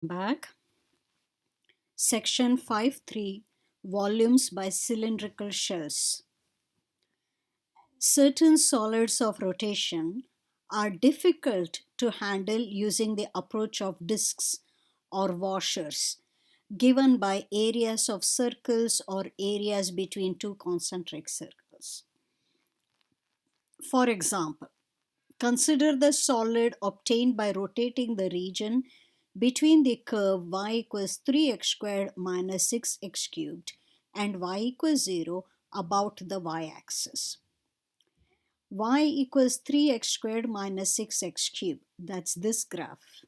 Back. Section 5.3 Volumes by cylindrical shells. Certain solids of rotation are difficult to handle using the approach of disks or washers given by areas of circles or areas between two concentric circles. For example, consider the solid obtained by rotating the region between the curve y equals 3x squared minus 6x cubed and y equals 0 about the y-axis. Y equals 3x squared minus 6x cubed. That's this graph.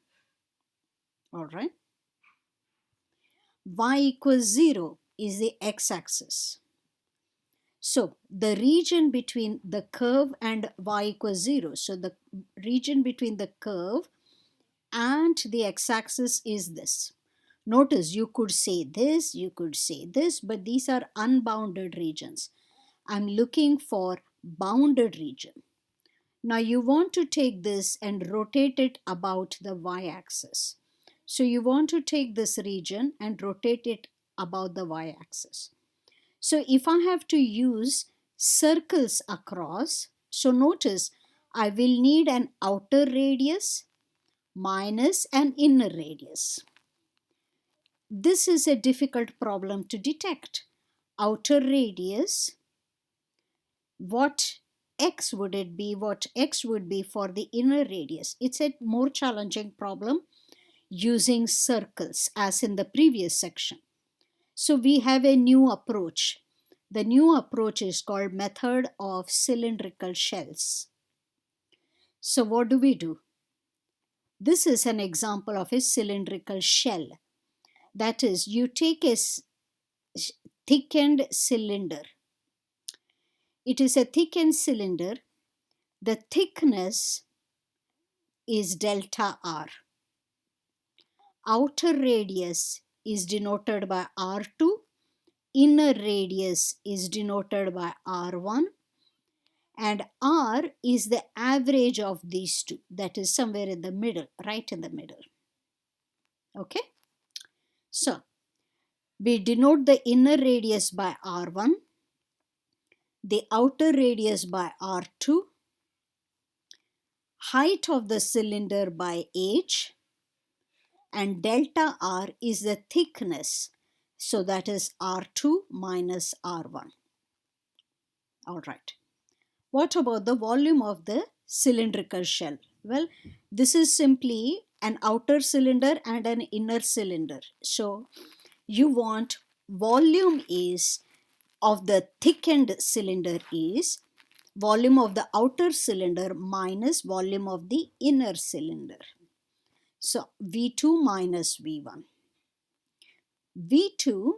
All right. Y equals 0 is the x-axis. So the region between the curve and y equals 0. So the region between the curve and the x-axis is this. Notice you could say this, you could say this, but these are unbounded regions. I'm looking for bounded region. Now you want to take this and rotate it about the y-axis. So you want to take this region and rotate it about the y-axis. So if I have to use circles across, so notice I will need an outer radius minus an inner radius. This is a difficult problem to detect. Outer radius, what x would it be? What x would be for the inner radius? It's a more challenging problem using circles as in the previous section. So we have a new approach. The new approach is called method of cylindrical shells. So what do we do? This is an example of a cylindrical shell. That is, you take a thickened cylinder. It is a thickened cylinder. The thickness is delta R. Outer radius is denoted by R2. Inner radius is denoted by R1. And R is the average of these two. That is somewhere in the middle, right in the middle. Okay? So, we denote the inner radius by R1, the outer radius by R2, height of the cylinder by H, and delta R is the thickness. So that is R2 minus R1. All right. What about the volume of the cylindrical shell? Well, this is simply an outer cylinder and an inner cylinder. So you want volume is of the thickened cylinder is volume of the outer cylinder minus volume of the inner cylinder. So V2 minus V1. V2,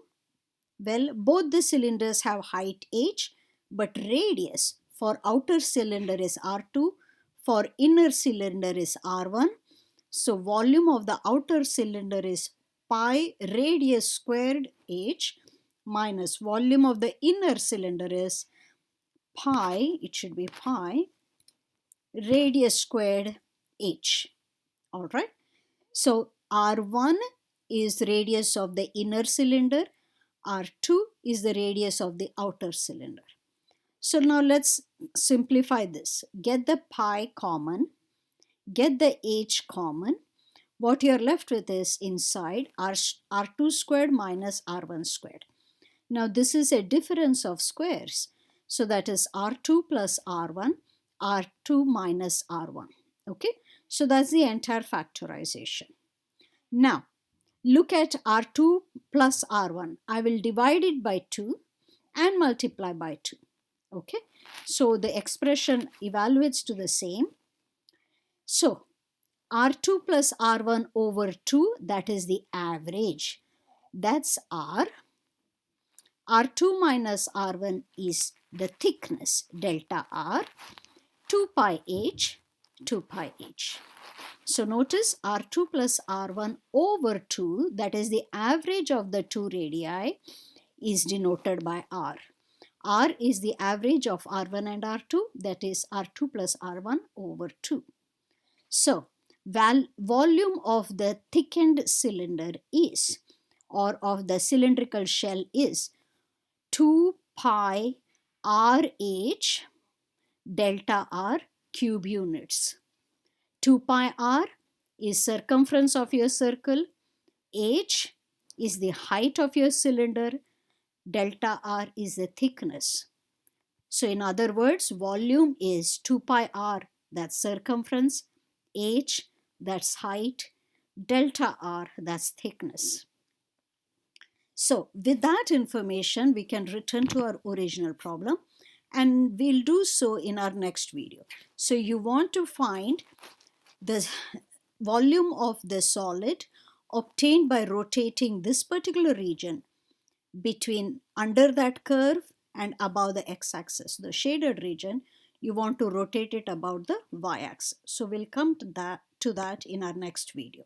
well, both the cylinders have height h, but radius for outer cylinder is R2, for inner cylinder is R1. So volume of the outer cylinder is pi radius squared h minus volume of the inner cylinder is pi, it should be pi, radius squared h. All right. So R1 is radius of the inner cylinder. R2 is the radius of the outer cylinder. So now let's simplify this. Get the pi common. Get the h common. What you're left with is inside R2 squared minus R1 squared. Now this is a difference of squares. So that is R2 plus R1, R2 minus R1. Okay. So that's the entire factorization. Now, look at R2 plus R1. I will divide it by 2 and multiply by 2. Okay. So the expression evaluates to the same. So R2 plus R1 over 2, that is the average. That's R. R2 minus R1 is the thickness, delta R. 2 pi h, 2 pi h. So notice R2 plus R1 over 2, that is the average of the two radii, is denoted by R. R is the average of R1 and R2, that is R2 plus R1 over 2. So volume of the thickened cylinder is, or of the cylindrical shell is, 2 pi RH delta R cube units. 2 pi R is circumference of your circle, H is the height of your cylinder, delta R is the thickness. So in other words, volume is 2 pi R, that's circumference, H, that's height, delta R, that's thickness. So with that information, we can return to our original problem, and we'll do so in our next video. So you want to find the volume of the solid obtained by rotating this particular region between under that curve and above the x-axis. The shaded region, you want to rotate it about the y-axis. So we'll come to that in our next video.